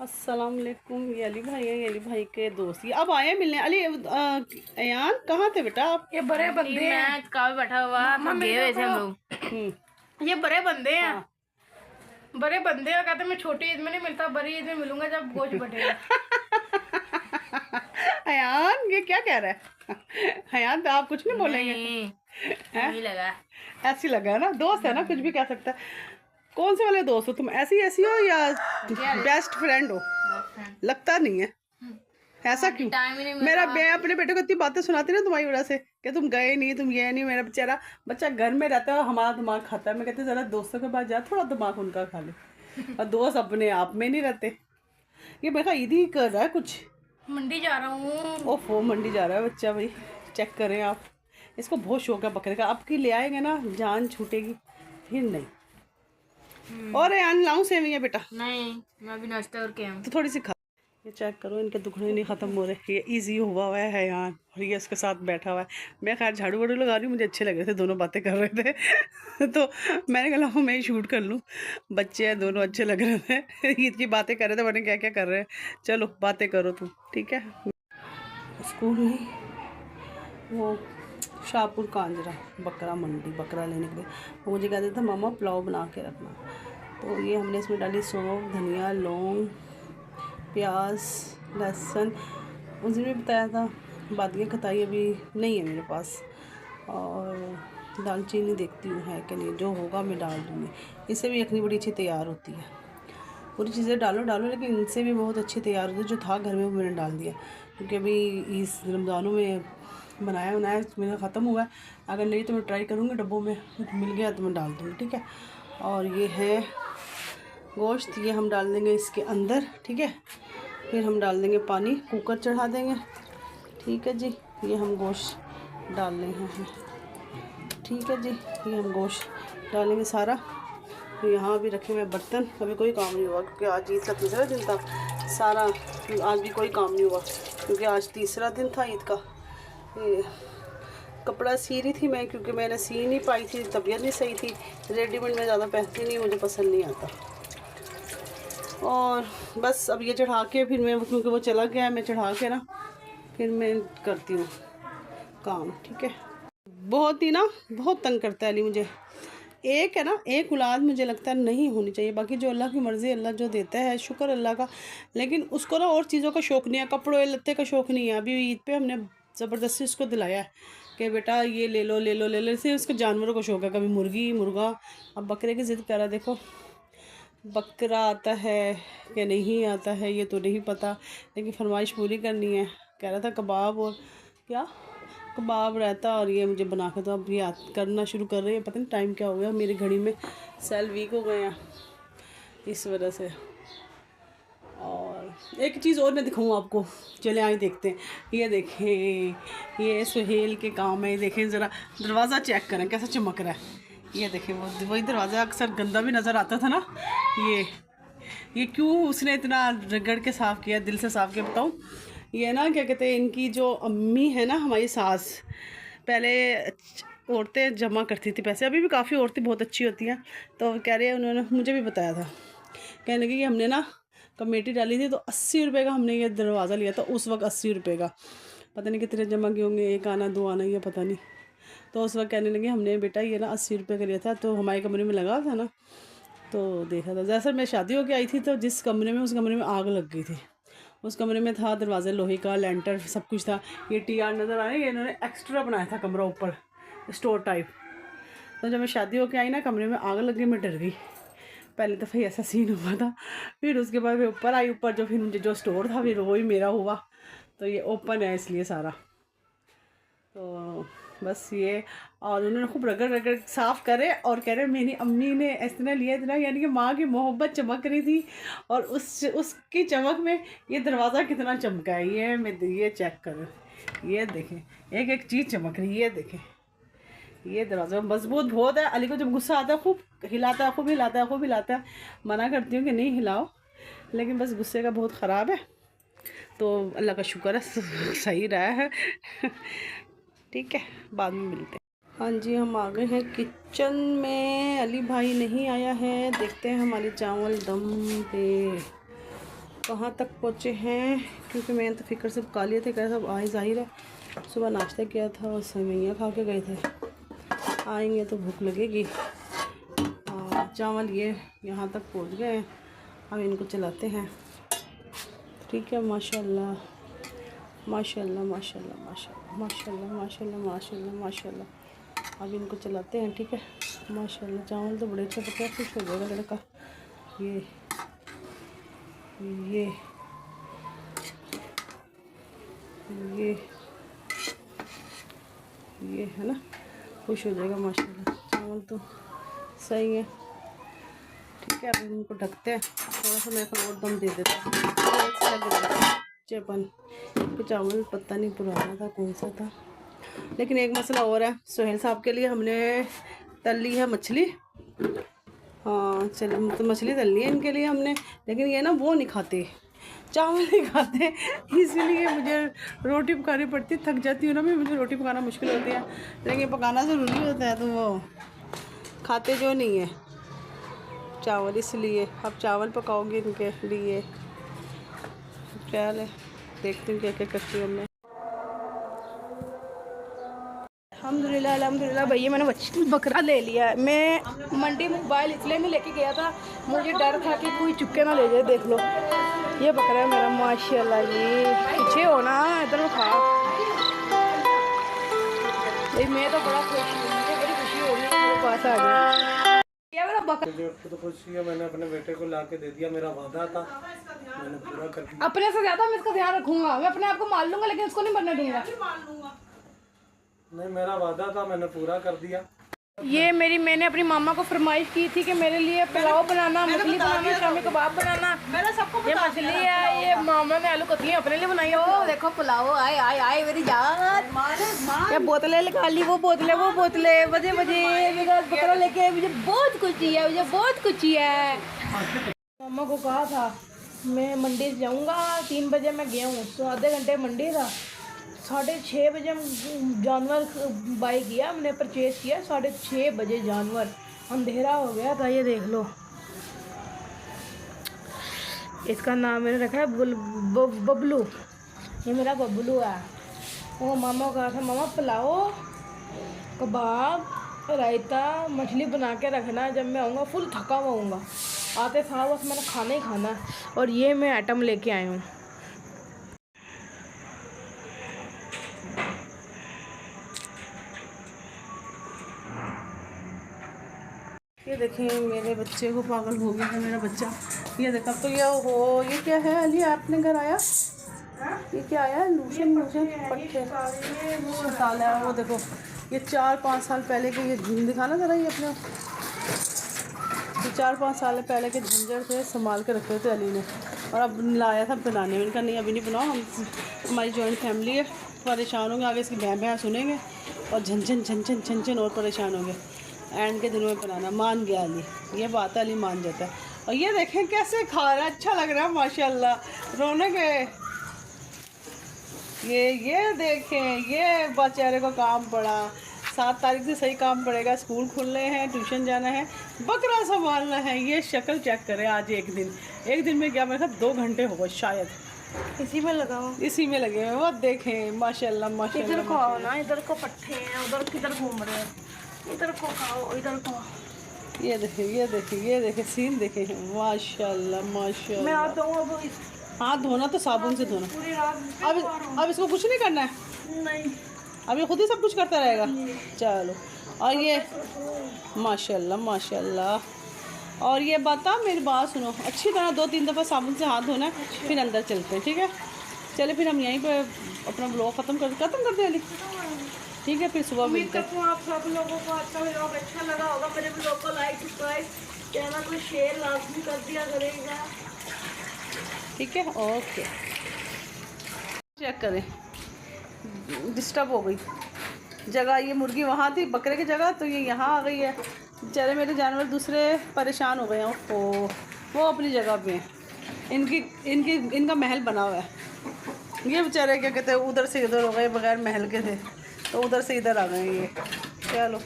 अस्सलाम वालेकुम। ये अली भाई है, ये अली भाई के दोस्त। ये अब आए हैं मिलने। अली अयान कहाँ थे बेटा आप? ये बड़े बंदे हैं। मैं काफी बैठा हुआ गए हुए थे हम लोग। ये बड़े बंदे हैं। हाँ। बड़े बंदे हैं, कहते मैं छोटी ईद में नहीं मिलता, बड़ी ईद में मिलूंगा जब गोश्त बटेगा। अयान ये क्या कह रहा है? अयान आप कुछ नहीं बोलेंगे? नहीं लगा। ऐसी लगा है ना, दोस्त है ना, कुछ भी कह सकता है। कौन से वाले दोस्त हो तुम? ऐसी ऐसी हो या बेस्ट फ्रेंड हो? लगता नहीं है। ऐसा क्यों? मेरा मैं अपने बेटे को इतनी बातें सुनाती ना तुम्हारी वजह से कि तुम गए नहीं, तुम ये नहीं। मेरा बेचारा बच्चा घर में रहता है, हमारा दिमाग खाता है। मैं कहती जरा दोस्तों के पास जा, थोड़ा दिमाग उनका खा ले। और दोस्त अपने आप में नहीं रहते। ये मेरा ईद ही कर रहा है कुछ। मंडी जा रहा हूँ। ओफो मंडी जा रहा है बच्चा भाई। चेक करें आप, इसको बहुत शौक है बकरे का। अब की ले आएंगे ना जान छूटेगी फिर नहीं। और यान लाऊं सेवियां बेटा? नहीं, मैं अभी नाश्ता करके आया हूं। तो थोड़ी सी खा। ये चेक करो, इनके दुखने नहीं ख़त्म हो रहे। ये इजी हुआ है यार, और ये उसके साथ बैठा हुआ है। मैं खैर झाड़ू वाड़ू लगा रही हूँ, मुझे अच्छे लग रहे थे, दोनों बातें कर रहे थे। तो मैंने कहा मैं ही शूट कर लूँ। बच्चे हैं दोनों, अच्छे लग रहे थे। ईद की बातें कर रहे थे, मैंने क्या क्या कर रहे हैं। चलो बातें करो तुम, ठीक है। स्कूल नहीं, वो शाहपुर कांजरा बकरा मंडी बकरा लेने के लिए वो मुझे कहते थे मामा पुलाव बना के रखना। तो ये हमने इसमें डाली सौंफ, धनिया, लौंग, प्याज, लहसुन। उस भी बताया था। बादियाँ खताई अभी नहीं है मेरे पास। और दालचीनी देखती हूँ है कि नहीं, जो होगा मैं डाल दूँगी। इससे भी यखनी बड़ी अच्छी तैयार होती है। पूरी चीज़ें डालो डालो, लेकिन इनसे भी बहुत अच्छी तैयार होती है। जो था घर में वो मैंने डाल दिया, क्योंकि अभी इस रमज़ानों में बनाया मेरा ख़त्म हुआ है। अगर नहीं तो मैं ट्राई करूँगी, डब्बों में मिल गया तो मैं डाल दूँगी, ठीक है। और ये है गोश्त, ये हम डाल देंगे इसके अंदर, ठीक है। फिर हम डाल देंगे पानी, कुकर चढ़ा देंगे, ठीक है जी। ये हम गोश्त डाल रहे हैं, ठीक है जी। ये हम गोश्त डालेंगे सारा। यहाँ भी रखे हुए बर्तन, अभी कोई काम नहीं हुआ क्योंकि आज ईद का तीसरा दिन था। सारा आज भी कोई काम नहीं हुआ क्योंकि आज तीसरा दिन था ईद का। ये कपड़ा सी रही थी मैं, क्योंकि मैंने सी नहीं पाई थी, तबीयत नहीं सही थी। रेडीमेड में ज़्यादा पहनती नहीं, मुझे पसंद नहीं आता। और बस अब ये चढ़ा के फिर मैं, क्योंकि वो चला गया है, मैं चढ़ा के ना फिर मैं करती हूँ काम, ठीक है। बहुत ही ना बहुत तंग करता है अली मुझे। एक है ना, एक औलाद मुझे लगता है नहीं होनी चाहिए। बाकी जो अल्लाह की मर्ज़ी, अल्लाह जो देता है शुक्र अल्लाह का। लेकिन उसको ना और चीज़ों का शौक़ नहीं है, कपड़ों लत्ते का शौक़ नहीं है। अभी ईद पे हमने ज़बरदस्ती उसको दिलाया है कि बेटा ये ले लो ले लो ले लो। इससे उसको जानवरों का शौक़ है, कभी मुर्गी मुर्गा। अब बकरे की ज़िद कर रहा है। देखो बकरा आता है कि नहीं आता है ये तो नहीं पता, लेकिन फरमाइश पूरी करनी है। कह रहा था कबाब और क्या कबाब रहता, और ये मुझे बना के। तो अब ये करना शुरू कर रही है। पता नहीं टाइम क्या हो गया, मेरी घड़ी में सेल वीक हो गए हैं इस वजह से। और एक चीज़ और मैं दिखाऊँ आपको, चले आए देखते हैं। ये देखें, ये सुहेल के काम है। ये देखें ज़रा, दरवाज़ा चेक करें कैसा चमक रहा है। ये देखें, वो वही दरवाज़ा अक्सर गंदा भी नज़र आता था ना। ये क्यों उसने इतना रगड़ के साफ़ किया, दिल से साफ़ किया बताऊँ। ये ना क्या कहते हैं, इनकी जो अम्मी है ना, हमारी सास, पहले औरतें जमा करती थी पैसे। अभी भी काफ़ी औरतें बहुत अच्छी होती हैं। तो कह रहे हैं, उन्होंने मुझे भी बताया था, कहने लगी कि हमने ना कमेटी डाली थी तो 80 रुपये का हमने ये दरवाज़ा लिया था उस वक्त। 80 रुपये का, पता नहीं कितने जमा किए होंगे, एक आना दो आना, ये पता नहीं। तो उस वक्त कहने लगे हमने बेटा ये ना 80 रुपये का लिया था। तो हमारे कमरे में लगा था ना, तो देखा था। जैसे मैं शादी होकर आई थी तो जिस कमरे में, उस कमरे में आग लग गई थी। उस कमरे में था दरवाज़ा लोहे का, लेंटर सब कुछ था। ये टीआर नज़र आ रहा है, ये इन्होंने एक्स्ट्रा बनाया था कमरा ऊपर, स्टोर टाइप। तो जब मैं शादी होकर आई ना, कमरे में आग लग गई, मैं डर गई। पहले दफ़ा ऐसा सीन हुआ था। फिर उसके बाद मैं ऊपर आई, ऊपर जो फिर मुझे जो स्टोर था फिर वो ही मेरा हुआ। तो ये ओपन है इसलिए सारा। तो बस ये, और उन्होंने खूब रगड़ रगड़ साफ़ करे। और कह रहे मेरी अम्मी ने इतना लिया इतना, यानी कि माँ की मोहब्बत चमक रही थी। और उसकी चमक में ये दरवाज़ा कितना चमका है। ये चेक करो, ये देखें, एक एक चीज़ चमक रही है। ये देखें, ये दरवाज़ा मजबूत बहुत है। अली को जब गुस्सा आता है खूब हिलाता है, खूब हिलाता है, खूब हिलाता है। मना करती हूँ कि नहीं हिलाओ, लेकिन बस गुस्से का बहुत ख़राब है। तो अल्लाह का शुक्र है सही रहा है। ठीक है, बाद में मिलते हैं। हाँ जी, हम आ गए हैं किचन में। अली भाई नहीं आया है, देखते हैं हमारे चावल दम पे। कहाँ तक पहुँचे हैं, क्योंकि मैंने तो फिक्र से पका लिए थे, कह सब आए ज़ाहिर है सुबह नाश्ता किया था और सेवइयाँ खा के गए थे, आएंगे तो भूख लगेगी। चावल ये यहाँ तक पहुँच गए हैं, अब इनको चलाते हैं। ठीक है, माशाल्लाह माशाल्लाह माशाल्लाह माशाल्लाह माशाल्लाह माशाल्लाह माशाल्लाह माशाल्लाह। अब इनको चलाते हैं। ठीक है, माशाल्लाह चावल तो बड़े अच्छे पके, खुश हो जाएगा लड़का। ये ये है ना, खुश हो जाएगा माशाल्लाह। चावल तो सही है। ठीक है, अब इनको ढकते हैं, थोड़ा सा मैं और दम दे देता हूँ। चेपन के चावल पता नहीं पुराना था कौन सा था। लेकिन एक मसला और है, सोहेल साहब के लिए हमने तल ली है मछली। हाँ चलो, तो मछली तल ली है इनके लिए हमने, लेकिन ये ना वो नहीं खाते, चावल नहीं खाते, इसीलिए मुझे रोटी पकानी पड़ती। थक जाती हूँ ना मैं, मुझे रोटी पकाना मुश्किल होती है, लेकिन पकाना ज़रूरी होता है, तो वो खाते जो नहीं है चावल, इसलिए अब चावल पकाओगे इनके लिए। चल देखती हूँ क्या क्या करती हूँ मैं। अल्हम्दुलिल्लाह अल्हम्दुलिल्लाह भैया, मैंने बकरा ले लिया है। मैं मंडी मोबाइल इसलिए नहीं लेके गया था, मुझे डर था कि कोई चुपके ना ले जाए। देख लो ये बकरा है मेरा, माशाल्लाह जी। पीछे हो ना, इधर खा। भाई मैं तो बड़ा खुश हूँ, मुझे बड़ी खुशी हो गई मेरे पास आ गया। ये मेरा बकरा तो खुशी है, मैंने अपने बेटे को ला के दे दिया, मेरा वादा था, मैंने पूरा कर दिया। अपने से ज्यादा मैं इसका ध्यान रखूंगा, मैं अपने आप को मार लूंगा लेकिन इसको नहीं बनने दूंगा। नहीं, मेरा वादा था, मैंने पूरा कर दिया। ये मैंने अपनी मामा को फरमाइश की थी कि मेरे लिए पुलाव बनाना, मछली बनाना, शामी कबाब बनाना। ये मछली है, ये मामा ने आलू कतली अपने लिए बनाई। ओ देखो पुलाव, आए आए आए मेरी जान। ये बोतलें निकाली, वो बोतलें बजे मेरा बकरा लेके, मुझे बहुत खुशी है, मुझे बहुत खुशी है। मामा को कहा था मैं मंडी से जाऊँगा, 3 बजे मैं गया हूँ, तो आधे घंटे मंडी था। 6:30 बजे जानवर बाई किया, हमने परचेज किया 6:30 बजे जानवर, अंधेरा हो गया था। ये देख लो, इसका नाम मैंने रखा है बबलू। ये मेरा बबलू है। वो मामा को कहा था मामा पुलाव, कबाब, रायता, मछली बना के रखना, जब मैं आऊँगा फुल थका हुआ आऊँगा। आते साथ बस मैंने खाना ही खाना। और ये मैं आइटम लेके आई हूँ। ये देखें, मेरे बच्चे को पागल हो गया है मेरा बच्चा। ये देखा तो ये क्या है अली, आपने घर आया, ये क्या आया, लूशन पट्टे मसाला है। वो देखो, ये 4-5 साल पहले के, ये दिखाना ज़रा, ये अपने 4-5 साल पहले के झंझट थे, संभाल के रखे थे अली ने, और अब लाया था बनाने में। इनका नहीं, अभी नहीं बनाओ, हमारी जॉइंट फैमिली है, परेशान होंगे आगे, इसकी भैं सुनेंगे और झन और परेशान होंगे। एंड के दिनों में बनाना मान गया अली, ये बात है, अली मान जाता है। और ये देखें कैसे खा रहा है, अच्छा लग रहा है माशाल्लाह, रौनक है। ये देखें, ये बेचारे को काम पड़ा, 7 तारीख से सही काम पड़ेगा, स्कूल खुलने हैं, ट्यूशन जाना है, बकरा संभालना है। ये शक्ल चेक करे, आज एक दिन में क्या, मेरे साथ 2 घंटे हो गए शायद, इसी में लगा हुआ, इसी में लगे हुए। वो देखें माशाल्लाह माशाल्लाह। इधर को आओ ना, इधर को पट्टे हैं, उधर किधर घूम रहे हैं, इधर को खाओ, इधर को। ये देखें सीन देखें, माशाल्लाह माशाल्लाह। मैं हाथ धोऊं अब, हाथ धोना तो साबुन से धोना। पूरी रात अब इसको कुछ नहीं करना है, नहीं, अब ये खुद ही सब कुछ करता रहेगा। चलो, और ये माशाल्लाह माशाल्लाह। और ये बता, मेरी बात सुनो, अच्छी तरह 2-3 दफ़ा साबुन से हाथ धोना है, फिर अंदर चलते हैं। ठीक है, चले फिर हम यहीं पे अपना ब्लॉग ख़त्म करते हैं अली। ठीक है, फिर सुबह मिलते हैं। आप सब लोगों को आपका व्लॉग अच्छा लगा होगा। मेरे व्लॉग को लाइक सब्सक्राइब चैनल को शेयर लाजमी कर दिया करेगा। ठीक है, ओके। चेक करें, डिस्टर्ब हो गई जगह, ये मुर्गी वहाँ थी बकरे की जगह, तो ये यहाँ आ गई है। बेचारे मेरे जानवर दूसरे परेशान हो गए हैं, वो अपनी जगह पे हैं। इनका महल बना हुआ है। ये बेचारे क्या कहते हैं, उधर से इधर हो गए, बगैर महल के थे, तो उधर से इधर आ गए ये। चलो।